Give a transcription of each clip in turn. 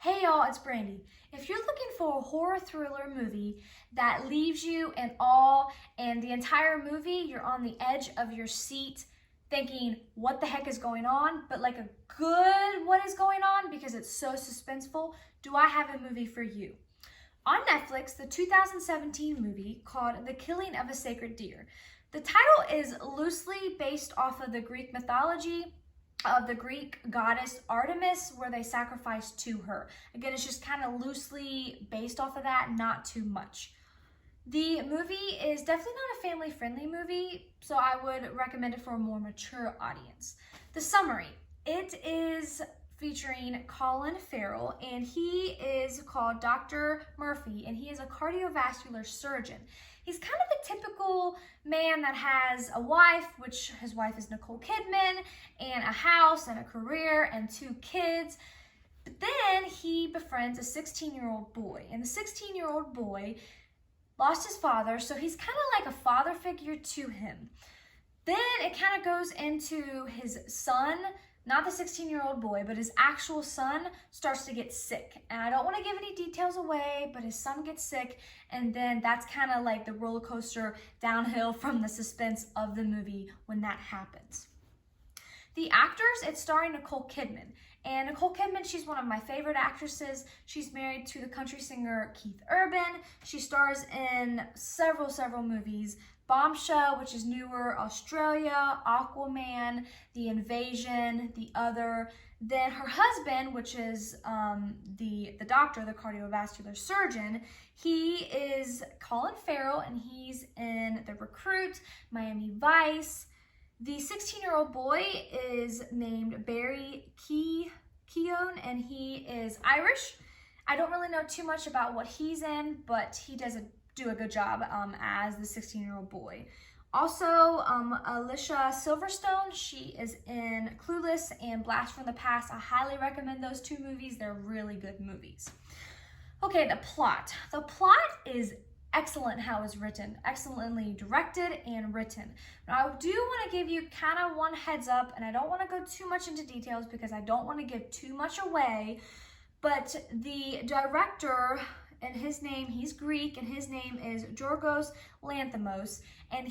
Hey y'all, it's Brandi. If you're looking for a horror thriller movie that leaves you in awe and the entire movie you're on the edge of your seat thinking what the heck is going on, but like a good what is going on because it's so suspenseful, do I have a movie for you. On Netflix, the 2017 movie called The Killing of a Sacred Deer. The title is loosely based off of the Greek mythology of the Greek goddess Artemis, where they sacrificed to her. Again, it's just kind of loosely based off of that, not too much. The movie is definitely not a family-friendly movie, so I would recommend it for a more mature audience. The summary: it is featuring Colin Farrell, and he is called Dr. Murphy, and he is a cardiovascular surgeon. He's kind of the typical man that has a wife, which his wife is Nicole Kidman, and a house and a career and 2 kids. But then he befriends a 16-year-old boy, and the 16-year-old boy lost his father, so he's kind of like a father figure to him. Then it kind of goes into his son, not the 16-year-old boy, but his actual son starts to get sick. And I don't want to give any details away, but his son gets sick, and then that's kind of like the roller coaster downhill from the suspense of the movie when that happens. The actors, it's starring Nicole Kidman. And Nicole Kidman, she's one of my favorite actresses. She's married to the country singer Keith Urban. She stars in several movies. Bombshell, which is newer, Australia, Aquaman, The Invasion, The Other. Then her husband, which is the doctor, the cardiovascular surgeon, he is Colin Farrell, and he's in The Recruit, Miami Vice. The 16-year-old boy is named Barry Keoghan, and he is Irish. I don't really know too much about what he's in, but he does do a good job as the 16-year-old boy. Also, Alicia Silverstone, she is in Clueless and Blast from the Past. I highly recommend those 2 movies. They're really good movies. Okay, the plot. The plot is excellent how it's written, excellently directed and written. Now, I do want to give you kind of one heads up, and I don't want to go too much into details because I don't want to give too much away, but the director, and his name, he's Greek, and his name is Yorgos Lanthimos, and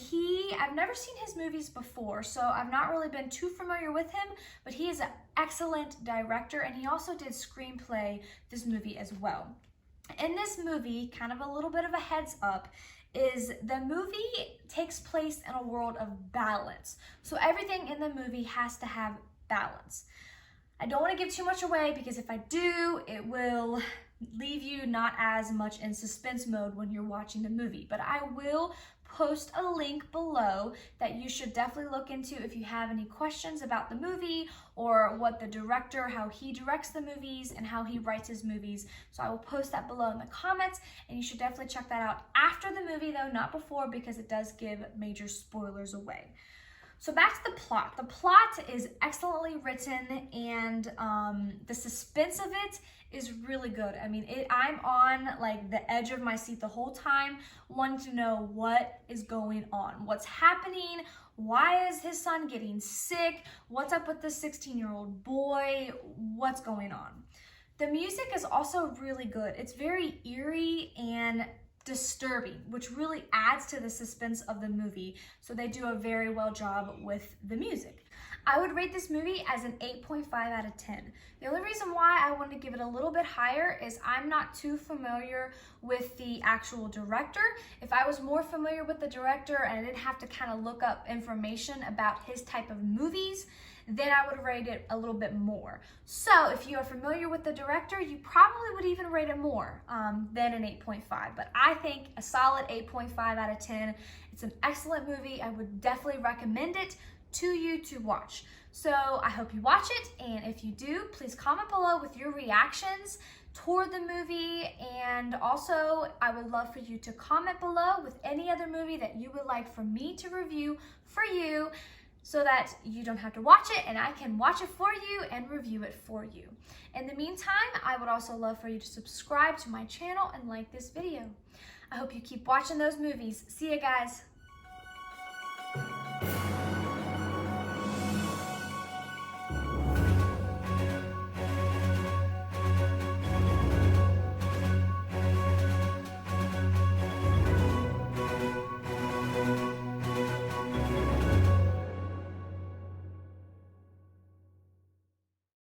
I've never seen his movies before, so I've not really been too familiar with him, but he is an excellent director, and he also did screenplay this movie as well. In this movie, kind of a little bit of a heads up, is the movie takes place in a world of balance. So everything in the movie has to have balance. I don't want to give too much away because if I do, it will leave you not as much in suspense mode when you're watching the movie. But I will post a link below that you should definitely look into if you have any questions about the movie or what the director, how he directs the movies and how he writes his movies. So I will post that below in the comments, and you should definitely check that out after the movie though, not before, because it does give major spoilers away. So back to the plot. The plot is excellently written, and the suspense of it is really good. I mean, I'm on like the edge of my seat the whole time, wanting to know what is going on, what's happening, why is his son getting sick, what's up with the 16-year-old boy, what's going on. The music is also really good. It's very eerie and disturbing, which really adds to the suspense of the movie. So they do a very well job with the music. I would rate this movie as an 8.5 out of 10. The only reason why I want to give it a little bit higher is I'm not too familiar with the actual director. If I was more familiar with the director and I didn't have to kind of look up information about his type of movies, then I would rate it a little bit more. So if you are familiar with the director, you probably would even rate it more than an 8.5. But I think a solid 8.5 out of 10. It's an excellent movie. I would definitely recommend it to you to watch. So I hope you watch it, and if you do, please comment below with your reactions toward the movie, and also I would love for you to comment below with any other movie that you would like for me to review for you, so that you don't have to watch it and I can watch it for you and review it for you. In the meantime, I would also love for you to subscribe to my channel and like this video. I hope you keep watching those movies. See you guys.